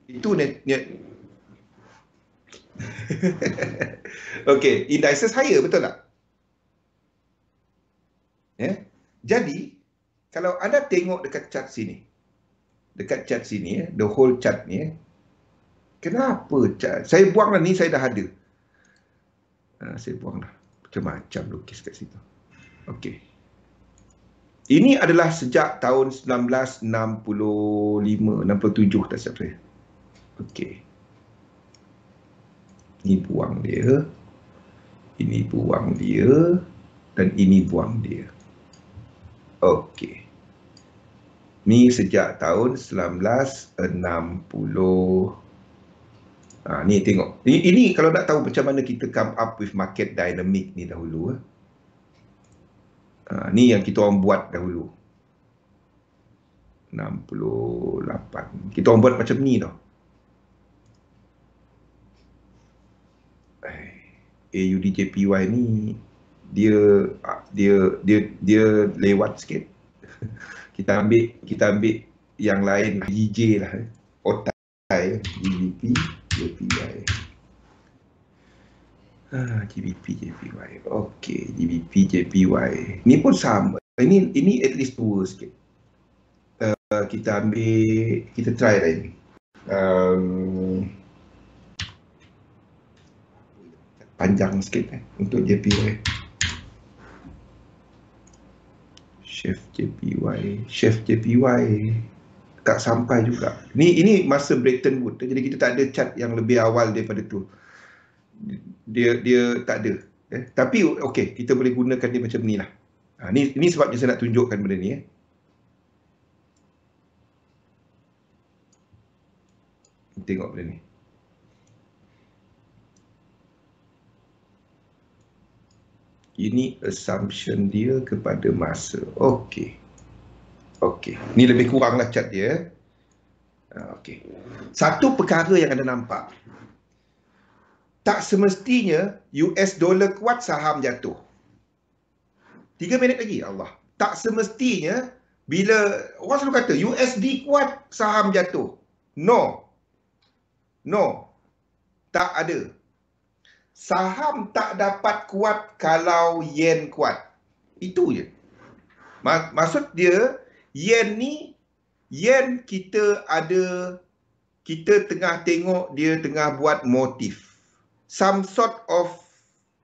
Itu okay, indices higher, betul tak? Jadi, kalau anda tengok dekat chart sini, the whole chart ni, kenapa chart? Saya buanglah ni, saya dah ada. Saya buanglah. Macam-macam lukis kat situ. Okey. Ini adalah sejak tahun 1965, 67 tak silap saya. Okey. Ini buang dia. Ini buang dia. Dan ini buang dia. Okey. Ni sejak tahun 1960. Ni tengok. Ini kalau nak tahu macam mana kita come up with market dynamic ni dahulu. Ni yang kita orang buat dahulu. 68. Kita orang buat macam ni tau. AUD JPY ni dia lewat sikit. Kita ambil yang lain, GJ lah. Otai, GBP, JPY. GBP, JPY. Okey, GBP, JPY. Ni pun sama. Ini at least tua sikit. Kita ambil, kita try lain. Panjang sikit untuk JPY. Chef JPY tak sampai juga. Ini masa Bretton Woods. Jadi kita tak ada chart yang lebih awal daripada tu. Dia tak ada. Tapi okey, kita boleh gunakan dia macam ni lah. Ni sebabnya saya nak tunjukkan benda ni. Tengok benda ni. Ini assumption dia kepada masa. Okey. Ni lebih kuranglah chart dia. Okey. Satu perkara yang anda nampak, tak semestinya US dollar kuat saham jatuh. 3 minit lagi, Allah. Tak semestinya bila orang selalu kata USD kuat saham jatuh. No. No. Tak ada. Saham tak dapat kuat kalau yen kuat. Itu je. Maksud dia, yen kita tengah tengok dia tengah buat motif. Some sort of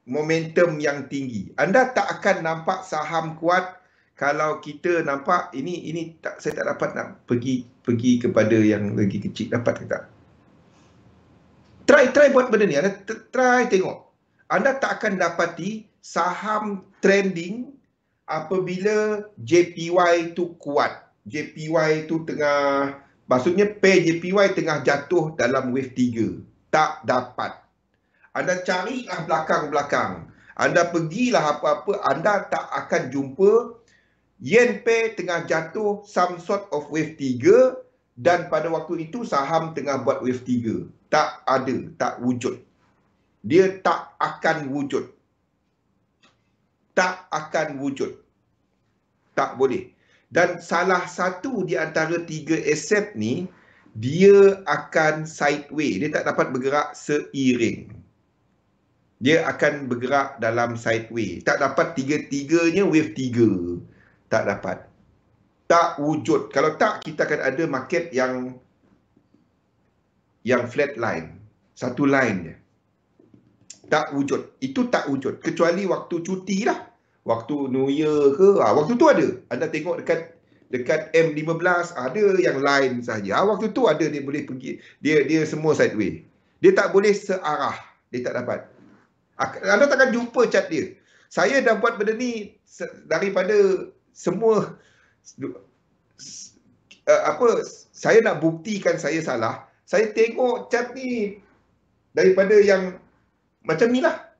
momentum yang tinggi. Anda tak akan nampak saham kuat kalau kita nampak ini tak, saya tak dapat nak pergi kepada yang lagi kecil, dapat ke tak? Try buat benda ni. Anda try tengok. Anda tak akan dapati saham trending apabila JPY tu kuat. JPY tu tengah, maksudnya pair JPY tengah jatuh dalam wave 3. Tak dapat. Anda carilah belakang-belakang. Anda pergilah apa-apa, anda tak akan jumpa yen pair tengah jatuh some sort of wave 3 dan pada waktu itu saham tengah buat wave 3. Tak ada, tak wujud. Dia tak akan wujud. Tak akan wujud. Tak boleh. Dan salah satu di antara 3 aset ni, dia akan sideways. Dia tak dapat bergerak seiring. Dia akan bergerak dalam sideways. Tak dapat tiga-tiganya wave 3. Tak dapat. Tak wujud. Kalau tak, kita akan ada market yang flat line. Satu line je. Tak wujud. Itu tak wujud. Kecuali waktu cuti lah. Waktu New Year ke. Waktu tu ada. Anda tengok dekat M15, ada yang line saja. Waktu tu ada, dia boleh pergi. Dia semua sideways. Dia tak boleh searah. Dia tak dapat. Anda takkan jumpa chart dia. Saya dah buat benda ni daripada semua saya nak buktikan saya salah. Saya tengok chart ni daripada yang macam ni lah.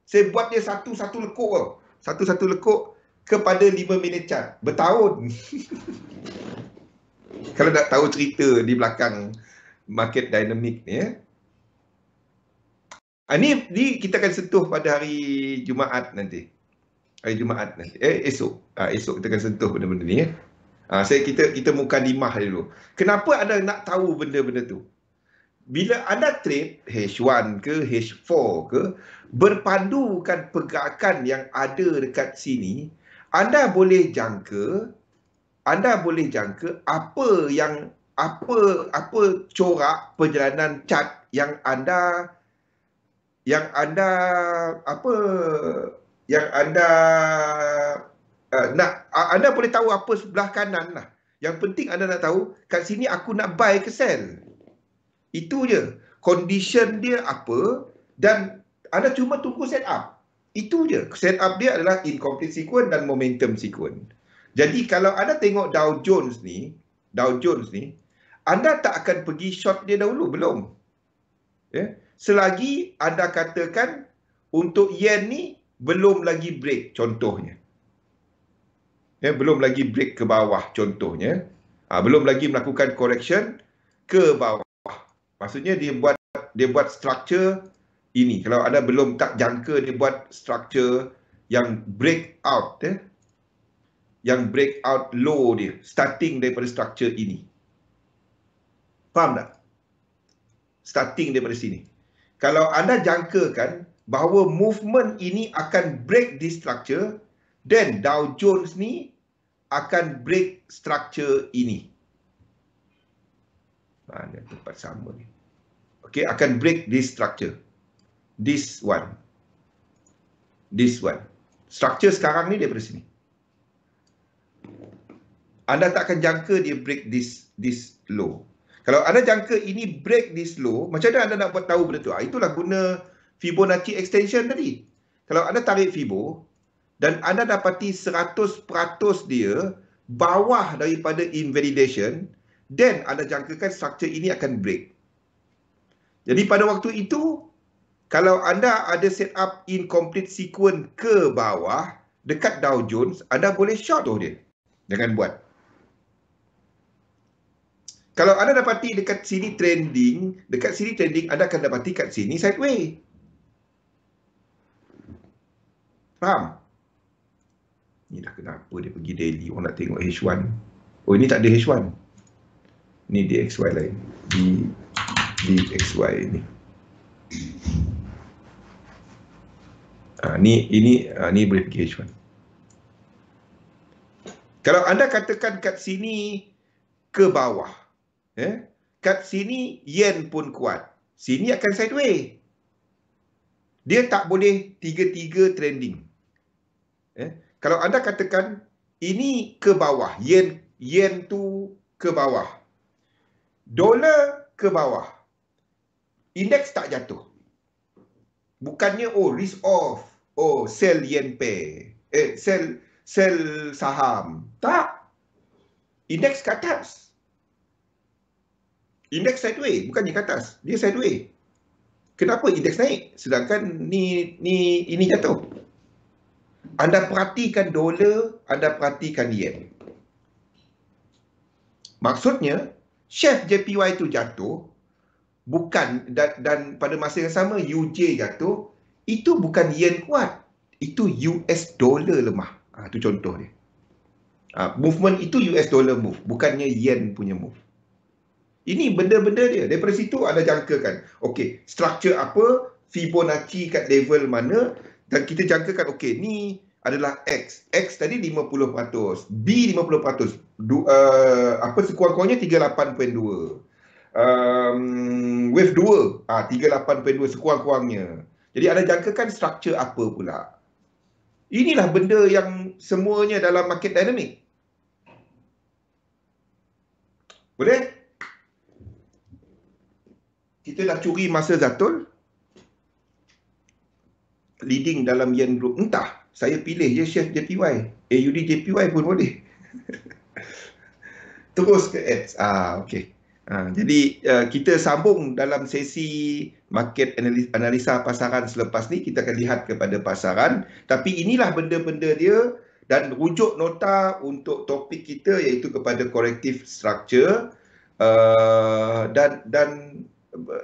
Saya buat dia satu-satu lekuk tau. Satu-satu lekuk kepada 5 minit chart. Bertahun. Kalau nak tahu cerita di belakang market dynamic ni ya. Ni kita akan sentuh pada hari Jumaat nanti. Hari Jumaat nanti. Esok. Esok kita akan sentuh benda-benda ni ya. Kita mukadimah dulu. Kenapa anda nak tahu benda-benda tu? Bila anda trade H1 ke H4 ke, berpandukan pergerakan yang ada dekat sini, anda boleh jangka apa corak perjalanan chart yang anda anda boleh tahu apa sebelah kanan lah. Yang penting anda nak tahu kat sini aku nak buy ke sell. Itu je. Condition dia apa dan anda cuma tunggu set up. Itu je. Set up dia adalah incomplete sequence dan momentum sequence. Jadi kalau anda tengok Dow Jones ni, anda tak akan pergi short dia dahulu, belum. Ya. Selagi anda katakan untuk yen ni belum lagi break contohnya. Ya, belum lagi break ke bawah contohnya. Belum lagi melakukan correction ke bawah. Maksudnya dia buat structure ini. Kalau anda belum tak jangka dia buat structure yang break out yang break out low dia starting daripada structure ini. Faham tak? Starting daripada sini. Kalau anda jangkakan bahawa movement ini akan break this structure, then Dow Jones ni akan break structure ini. Mana tempat sama ni? Okey, akan break this structure. This one. Structure sekarang ni daripada sini. Anda tak akan jangka dia break this low. Kalau anda jangka ini break this low, macam mana anda nak buat tahu benda tu? Itulah guna Fibonacci extension tadi. Kalau anda tarik Fibo dan anda dapati 100% dia bawah daripada invalidation, then anda jangkakan structure ini akan break. Jadi pada waktu itu, kalau anda ada set up incomplete sequence ke bawah dekat Dow Jones, anda boleh short dia. Jangan buat. Kalau anda dapati dekat sini trending, anda akan dapati kat sini sideways. Faham? Ni dah kenapa dia pergi daily, orang nak tengok H1. Oh, ini tak ada H1. Ni DXY lain. DXY ni. Ni boleh pergi H1. Kalau anda katakan kat sini ke bawah, kat sini yen pun kuat, sini akan sideways. Dia tak boleh tiga-tiga trending. Kalau anda katakan ini ke bawah, yen tu ke bawah, dolar ke bawah, indeks tak jatuh. Bukannya risk off, sell yen pair, sell saham. Tak. Indeks ke atas. Indeks sideways, bukannya ke atas. Dia sideways. Kenapa indeks naik sedangkan ini jatuh? Anda perhatikan dolar, anda perhatikan yen. Maksudnya, Chef JPY itu jatuh, bukan, dan pada masa yang sama UJ jatuh, itu bukan yen kuat. Itu US dollar lemah. Itu contoh dia. Movement itu US dollar move, bukannya yen punya move. Ini benda-benda dia. Daripada situ anda jangkakan, okey, structure apa, Fibonacci kat level mana, dan kita jangkakan, okey, ni adalah X. X tadi 50%, B 50%, sekurang-kurangnya 38.2. Wave 2, 38.2 sekurang-kurangnya. Jadi anda jangkakan structure apa pula. Inilah benda yang semuanya dalam market dynamic. Boleh? Kita dah curi masa Zatul leading dalam yen group. Entah, saya pilih je Chef JPY. AUD JPY pun boleh. Terus ke ads. Okey. Jadi kita sambung dalam sesi market analisa pasaran selepas ni. Kita akan lihat kepada pasaran. Tapi inilah benda-benda dia dan rujuk nota untuk topik kita iaitu kepada corrective structure. Dan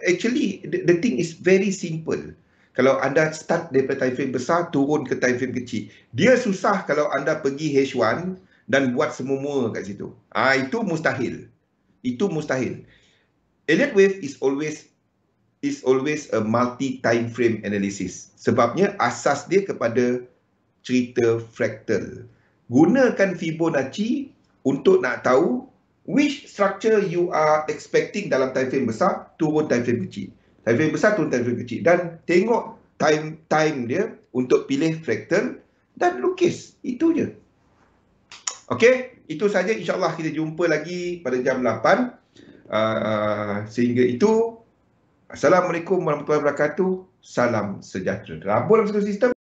actually the thing is very simple. Kalau anda start daripada time frame besar turun ke time frame kecil, dia susah kalau anda pergi H1 dan buat semua kat situ. Itu mustahil. Itu mustahil. Elliott wave is always a multi time frame analysis. Sebabnya asas dia kepada cerita fractal. Gunakan Fibonacci untuk nak tahu which structure you are expecting dalam time frame besar, turun time frame kecil. Time frame besar, turun time frame kecil. Dan tengok time dia untuk pilih fractal dan lukis. Itu je. Okey, itu saja. InsyaAllah kita jumpa lagi pada jam 8. Sehingga itu, Assalamualaikum warahmatullahi wabarakatuh. Salam sejahtera. Rabul dalam satu sistem.